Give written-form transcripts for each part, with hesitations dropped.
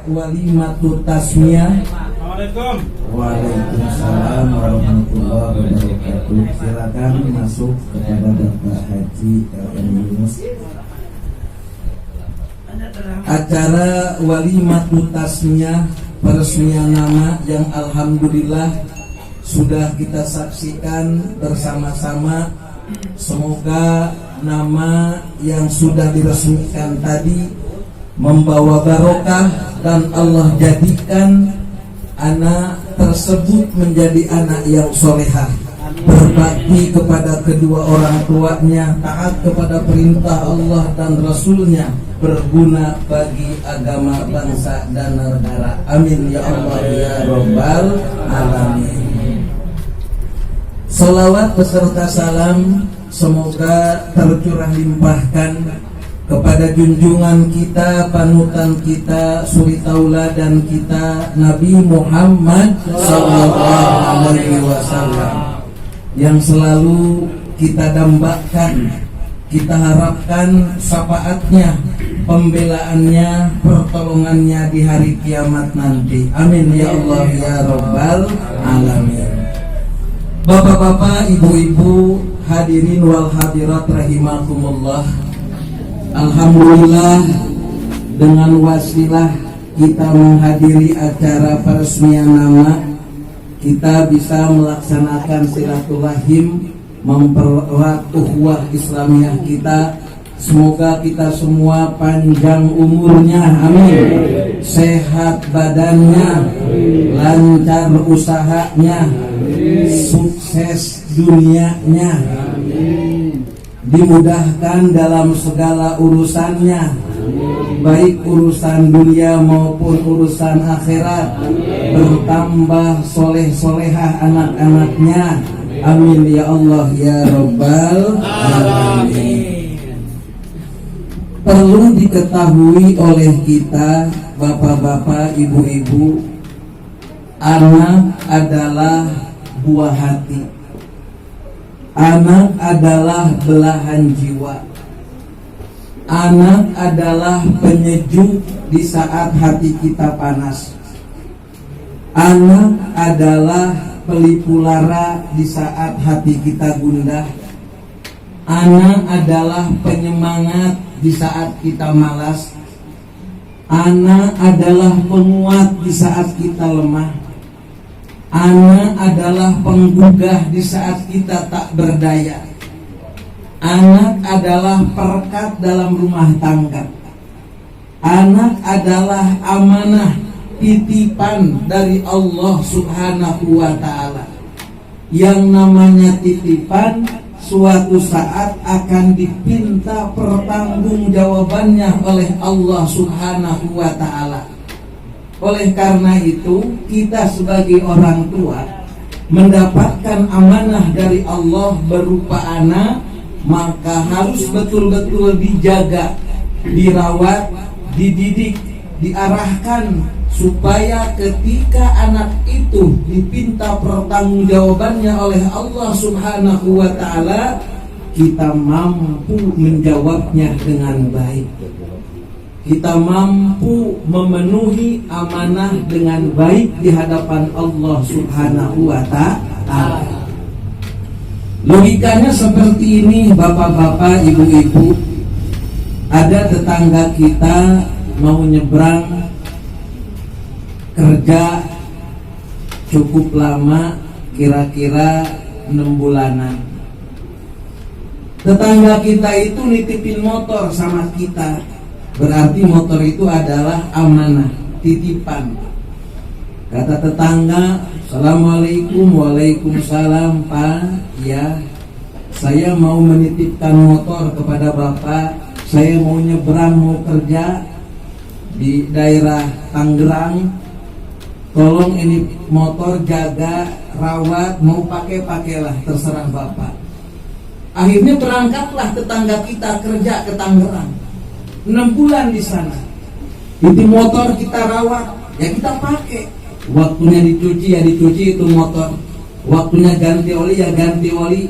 Walimatu tasmiyah. Assalamualaikum. Waalaikumsalam warahmatullahi wabarakatuh. Silakan masuk kepada Bapak Haji LM Yunus. Acara walimatu tasmiyah, peresmian nama yang alhamdulillah sudah kita saksikan bersama-sama. Semoga nama yang sudah diresmikan tadi membawa barokah dan Allah jadikan anak tersebut menjadi anak yang solehah, berbakti kepada kedua orang tuanya, taat kepada perintah Allah dan Rasulnya, berguna bagi agama, bangsa dan negara. Amin ya Allah ya Rabbal alamin. Salawat beserta salam semoga tercurah limpahkan kepada junjungan kita, panutan kita, suri tauladan kita, Nabi Muhammad sallallahu alaihi wasallam, yang selalu kita dambakan, kita harapkan syafaatnya, pembelaannya, pertolongannya di hari kiamat nanti. Amin ya Allah ya Rabbal alamin. Bapak-bapak, ibu-ibu, hadirin wal hadirat rahimakumullah. Alhamdulillah, dengan wasilah kita menghadiri acara peresmian nama, kita bisa melaksanakan silaturahim, mempererat ukhuwah Islamiyah kita. Semoga kita semua panjang umurnya, amin, sehat badannya, lancar usahanya, sukses dunianya, dimudahkan dalam segala urusannya, baik urusan dunia maupun urusan akhirat, bertambah soleh-solehah anak-anaknya, amin ya Allah ya Rabbal alamin. Perlu diketahui oleh kita, bapak-bapak, ibu-ibu, anak adalah buah hati. Anak adalah belahan jiwa. Anak adalah penyejuk di saat hati kita panas. Anak adalah pelipur lara di saat hati kita gundah. Anak adalah penyemangat di saat kita malas. Anak adalah penguat di saat kita lemah. Anak adalah penggugah di saat kita tak berdaya. Anak adalah perekat dalam rumah tangga. Anak adalah amanah, titipan dari Allah Subhanahu wa ta'ala. Yang namanya titipan suatu saat akan dipinta pertanggungjawabannya oleh Allah Subhanahu wa ta'ala. Oleh karena itu, kita sebagai orang tua mendapatkan amanah dari Allah berupa anak, maka harus betul-betul dijaga, dirawat, dididik, diarahkan, supaya ketika anak itu dipinta pertanggungjawabannya oleh Allah Subhanahu wa ta'ala, kita mampu menjawabnya dengan baik. Kita mampu memenuhi amanah dengan baik di hadapan Allah Subhanahu wa ta'ala. Logikanya seperti ini, bapak-bapak, ibu-ibu. Ada tetangga kita mau nyebrang kerja cukup lama, kira-kira 6 bulanan. Tetangga kita itu nitipin motor sama kita. Berarti motor itu adalah amanah, titipan. Kata tetangga, Assalamualaikum. Waalaikumsalam Pak. Ya, saya mau menitipkan motor kepada Bapak. Saya mau nyebrang, mau kerja di daerah Tangerang. Tolong ini motor jaga, rawat, mau pakailah, terserah Bapak. Akhirnya berangkatlah tetangga kita kerja ke Tangerang. 6 bulan di sana. Itu motor kita rawat, ya kita pakai. Waktunya dicuci, ya dicuci itu motor. waktunya ganti oli ya ganti oli.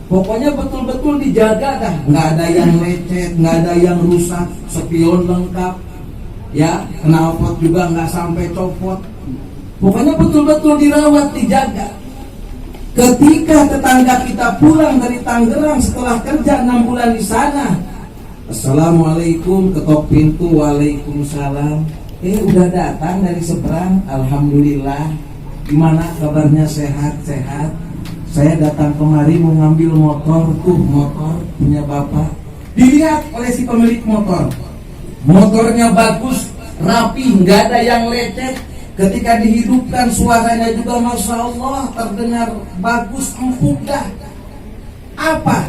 Pokoknya betul-betul dijaga dah, nggak ada yang lecet, nggak ada yang rusak, spion lengkap, ya knalpot juga nggak sampai copot. Pokoknya betul-betul dirawat, dijaga. Ketika tetangga kita pulang dari Tangerang setelah kerja 6 bulan di sana, assalamualaikum, ketok pintu, waalaikumsalam. Udah datang dari seberang, alhamdulillah. Gimana kabarnya, sehat-sehat? Saya datang kemari mau ngambil motor, motor punya bapak. Dilihat oleh si pemilik motor, motornya bagus, rapi, nggak ada yang lecet. Ketika dihidupkan suaranya juga masya Allah terdengar bagus, empuk dah. Apa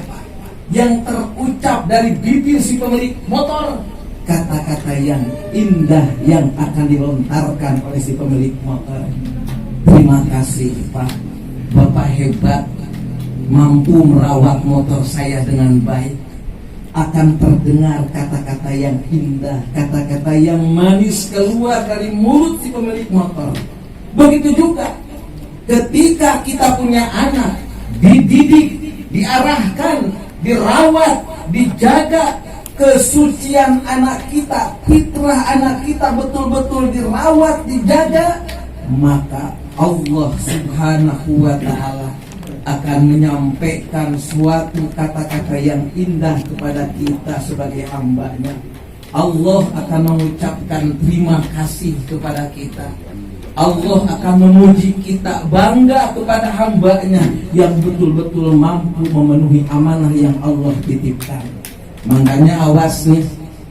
yang terucap dari bibir si pemilik motor? Kata-kata yang indah yang akan dilontarkan oleh si pemilik motor. Terima kasih Pak, Bapak hebat, mampu merawat motor saya dengan baik. Akan terdengar kata-kata yang indah, kata-kata yang manis keluar dari mulut si pemilik motor. Begitu juga ketika kita punya anak, dididik, diarahkan, dirawat, dijaga kesucian anak kita, fitrah anak kita betul-betul dirawat, dijaga, maka Allah Subhanahu wa ta'ala akan menyampaikan suatu kata-kata yang indah kepada kita sebagai hamba-Nya. Allah akan mengucapkan terima kasih kepada kita. Allah akan memuji kita, bangga kepada hamba-Nya yang betul-betul mampu memenuhi amanah yang Allah titipkan. Makanya awas nih,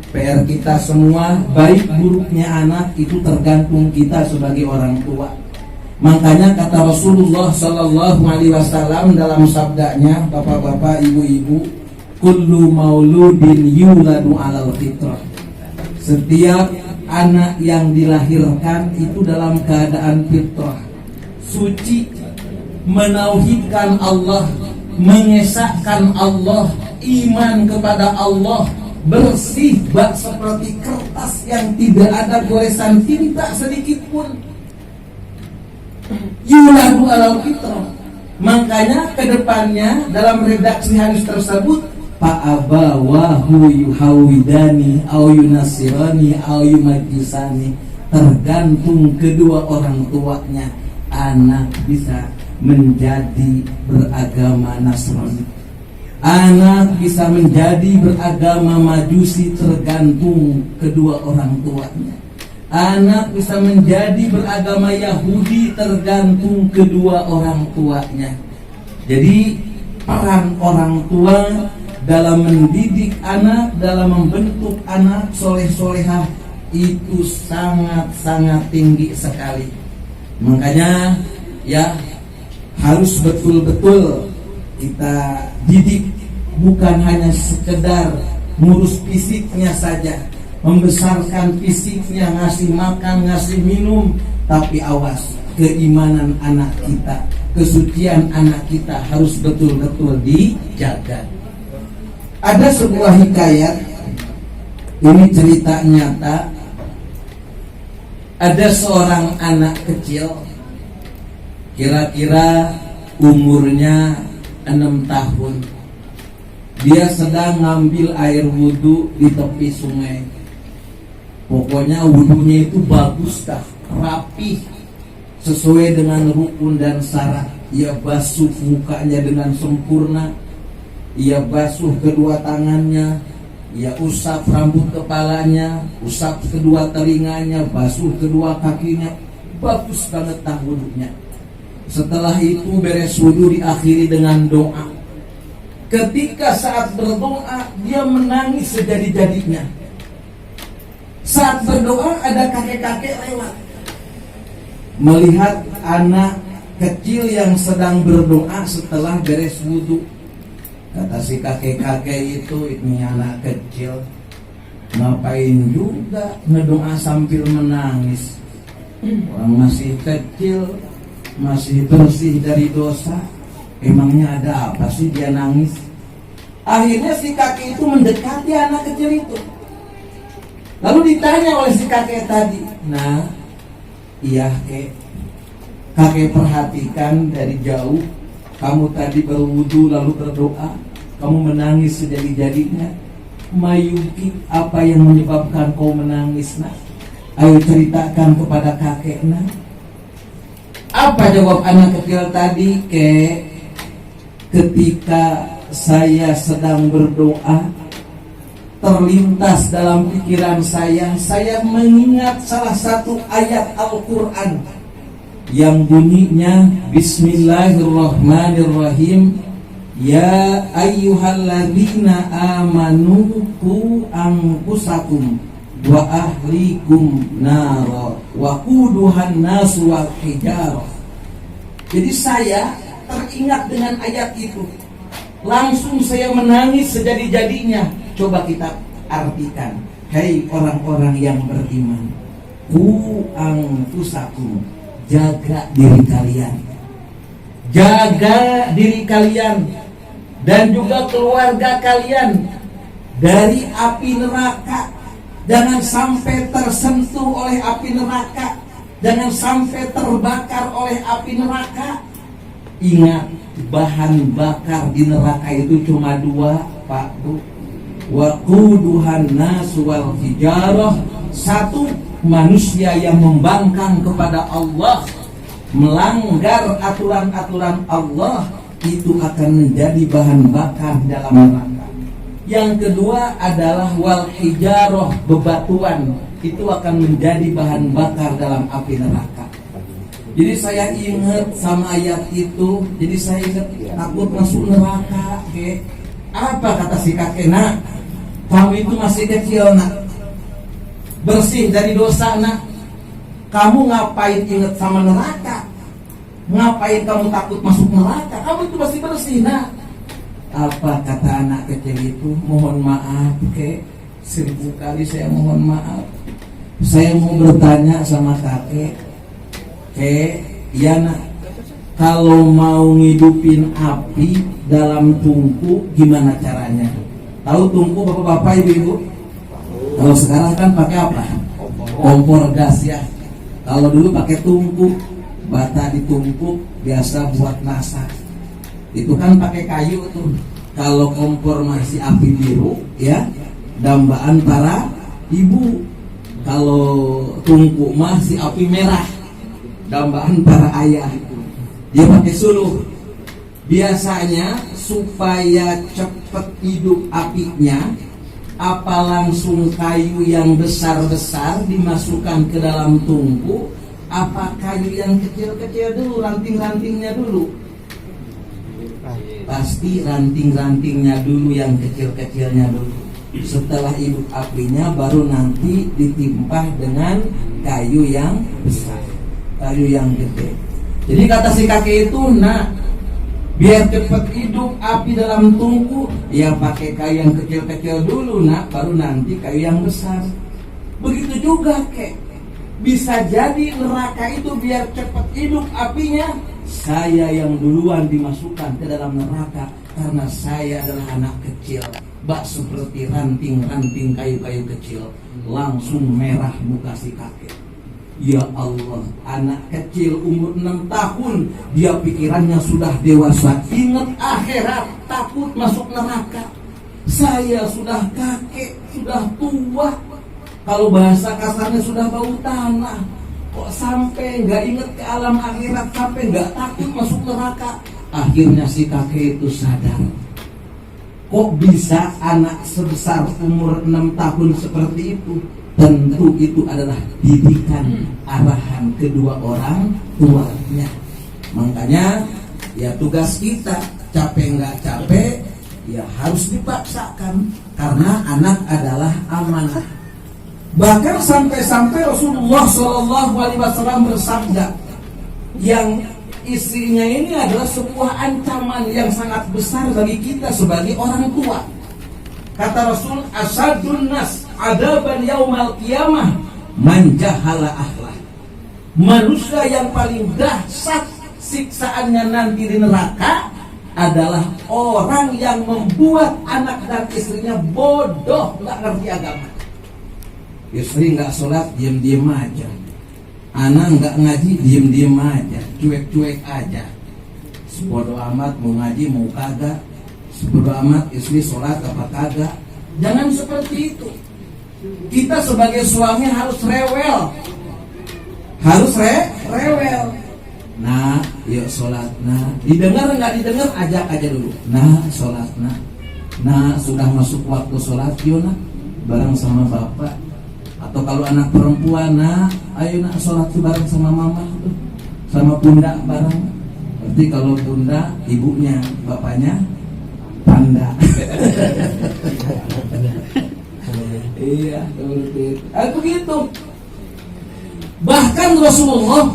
PR kita semua, baik buruknya anak itu tergantung kita sebagai orang tua. Makanya kata Rasulullah Sallallahu Alaihi Wasallam dalam sabdanya, bapak-bapak, ibu-ibu, kullu mauludin yuladu alal fitrah. Setiap anak yang dilahirkan itu dalam keadaan fitrah, suci, menauhidkan Allah, mengesahkan Allah, iman kepada Allah, bersih, bak seperti kertas yang tidak ada goresan tinta sedikit pun. Yuladu alal fitrah. Makanya kedepannya dalam redaksi hadis tersebut, fa'abawahu yuhawidani au yunasirani au yumajisani, tergantung kedua orang tuanya anak bisa menjadi beragama Nasrani, anak bisa menjadi beragama Majusi, tergantung kedua orang tuanya. Anak bisa menjadi beragama Yahudi, tergantung kedua orang tuanya. Jadi peran orang tua dalam mendidik anak, dalam membentuk anak soleh-solehah itu sangat-sangat tinggi sekali. Makanya ya harus betul-betul kita didik, bukan hanya sekedar ngurus fisiknya saja, membesarkan fisiknya, ngasih makan, ngasih minum, tapi awas, keimanan anak kita, kesucian anak kita harus betul-betul dijaga. Ada sebuah hikayat, ini cerita nyata. Ada seorang anak kecil, kira-kira umurnya 6 tahun. Dia sedang ngambil air wudhu di tepi sungai. Pokoknya wudhunya itu bagus dah, rapi, sesuai dengan rukun dan syarat. Ia basuh mukanya dengan sempurna, ia basuh kedua tangannya, ia usap rambut kepalanya, usap kedua telinganya, basuh kedua kakinya. Bagus banget dah wudhunya. Setelah itu beres wudhu diakhiri dengan doa. Ketika saat berdoa dia menangis sejadi-jadinya. Saat berdoa ada kakek-kakek lewat, melihat anak kecil yang sedang berdoa setelah beres wudhu. Kata si kakek-kakek itu, ini anak kecil ngapain juga ngedoa sambil menangis? Orang masih kecil, masih bersih dari dosa, emangnya ada apa sih dia nangis? Akhirnya si kakek itu mendekati anak kecil itu. Lalu ditanya oleh si kakek tadi, nah iya kek, Kakek perhatikan dari jauh, kamu tadi berwudu lalu berdoa, kamu menangis sejadi-jadinya. Mayuki, apa yang menyebabkan kau menangis, nak? Ayo ceritakan kepada kakek, nak. Apa jawab anak kecil tadi? Ketika saya sedang berdoa, terlintas dalam pikiran saya mengingat salah satu ayat Al-Quran yang bunyinya Bismillahirrahmanirrahim, Ya ayyuhalladzina amanu qu anfusakum wa ahlikum nara wa quduhan nasu wal hijarah. Jadi saya teringat dengan ayat itu. Langsung saya menangis sejadi-jadinya. Coba kita artikan. Hei orang-orang yang beriman, qu anfusakum, jaga diri kalian. Jaga diri kalian dan juga keluarga kalian dari api neraka. Jangan sampai tersentuh oleh api neraka. Jangan sampai terbakar oleh api neraka. Ingat, bahan bakar di neraka itu cuma dua, Pak Bu. Waquduhan nasu wal hijarah. Satu, manusia yang membangkang kepada Allah, melanggar aturan-aturan Allah, itu akan menjadi bahan bakar dalam neraka. Yang kedua adalah wal hijarah, bebatuan, itu akan menjadi bahan bakar dalam api neraka. Jadi saya ingat sama ayat itu. Jadi saya ingat takut masuk neraka. Apa kata si kakek? Nak, kamu itu masih kecil, nak, bersih dari dosa, nak. Kamu ngapain ingat sama neraka? Ngapain kamu takut masuk neraka? Kamu itu masih bersih, nak. Apa kata anak kecil itu? Mohon maaf, 1000 kali saya mohon maaf. Saya mau bertanya sama kakek. Ya nak, kalau mau ngidupin api dalam tungku gimana caranya? Tahu tungku bapak-bapak, ibu-ibu? Kalau sekarang kan pakai apa? Kompor gas ya. Kalau dulu pakai tungku, bata ditumpuk biasa buat masak. Itu kan pakai kayu tuh. Kalau kompor masih api biru ya, dambaan para ibu. Kalau tungku masih api merah, dambaan para ayah. Dia pakai suluh. Biasanya supaya cepat hidup apinya, apa langsung kayu yang besar-besar dimasukkan ke dalam tungku, apa kayu yang kecil-kecil dulu, ranting-rantingnya dulu? Pasti ranting-rantingnya dulu, yang kecil-kecilnya dulu. Setelah hidup apinya baru nanti ditimpa dengan kayu yang besar, kayu yang gede. Jadi kata si kakek itu, nah, biar cepat hidup api dalam tungku, ya pakai kayu yang kecil-kecil dulu, nak, baru nanti kayu yang besar. Begitu juga, bisa jadi neraka itu biar cepat hidup apinya, saya yang duluan dimasukkan ke dalam neraka karena saya adalah anak kecil. Bak seperti ranting-ranting kayu-kayu kecil, langsung merah muka si kakek. Ya Allah, anak kecil umur 6 tahun, dia pikirannya sudah dewasa, ingat akhirat, takut masuk neraka. Saya sudah kakek, sudah tua, kalau bahasa kasarnya sudah bau tanah. Kok sampai nggak ingat ke alam akhirat, sampai nggak takut masuk neraka? Akhirnya si kakek itu sadar, kok bisa anak sebesar umur 6 tahun seperti itu? Tentu itu adalah didikan, arahan kedua orang tuanya. Makanya ya tugas kita, capek nggak capek, ya harus dipaksakan, karena anak adalah amanah. Bahkan sampai-sampai Rasulullah SAW bersabda, yang istrinya ini adalah sebuah ancaman yang sangat besar bagi kita sebagai orang tua. Kata Rasul, asadun nas adaban yaumal qiyamah man jahala ahlah. Manusia yang paling dahsyat siksaannya nanti di neraka adalah orang yang membuat anak dan istrinya bodoh, nggak ngerti agama. Istri nggak sholat, diam-diam aja. anak nggak ngaji diem-diem aja, cuek-cuek aja. Sebodo amat mau ngaji mau kagak, sebodo amat istri sholat apa kagak. Jangan seperti itu. Kita sebagai suami harus rewel, harus rewel. Nah, yuk sholat. Nah, didengar nggak didengar, ajak aja dulu. Nah, sholat. Nah, sudah masuk waktu sholat, yuk nak, bareng sama bapak. Atau kalau anak perempuan, nah, ayo nak sholat bareng sama mama, sama bunda bareng. Berarti kalau bunda, ibunya, bapaknya, panda. Iya, begitu. Bahkan Rasulullah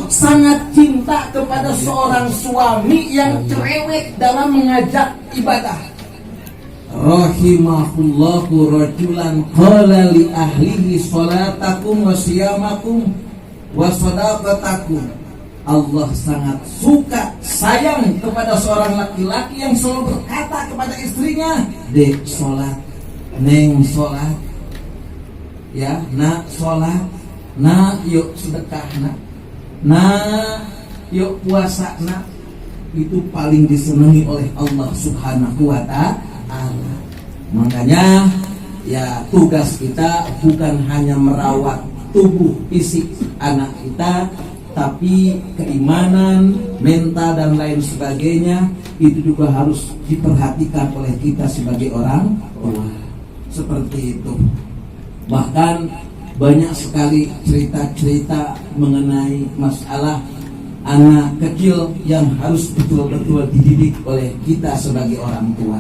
sangat cinta kepada seorang suami yang cerewet dalam mengajak ibadah. Rahimahullahu rajulan qala li ahlihi salatakum wa siyamakum wa sadaqatakum. Allah sangat suka sayang kepada seorang laki-laki yang selalu berkata kepada istrinya, "Dek sholat, neng sholat, ya nak sholat, nak yuk sedekah nak yuk puasa nak." Itu paling disenangi oleh Allah Subhanahu wa ta'ala. Makanya ya tugas kita bukan hanya merawat tubuh fisik anak kita, tapi keimanan, mental dan lain sebagainya itu juga harus diperhatikan oleh kita sebagai orang tua. Seperti itu. Bahkan banyak sekali cerita-cerita mengenai masalah anak kecil yang harus betul-betul dididik oleh kita sebagai orang tua.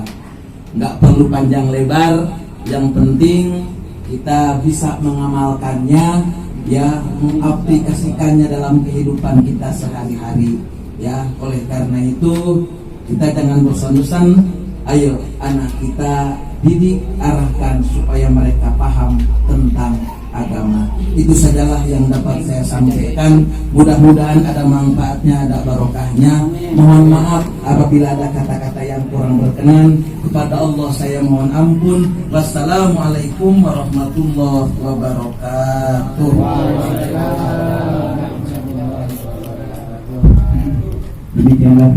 Nggak perlu panjang lebar, yang penting kita bisa mengamalkannya, ya, mengaplikasikannya dalam kehidupan kita sehari-hari, ya. Oleh karena itu kita jangan bosan-bosan, ayo anak kita didik, arahkan supaya mereka paham tentang agama. Itu sajalah yang dapat saya sampaikan. Mudah-mudahan ada manfaatnya, ada barokahnya. Mohon maaf apabila ada kata-kata yang kurang berkenan. Kepada Allah saya mohon ampun. Wassalamualaikum warahmatullahi wabarakatuh. Demikianlah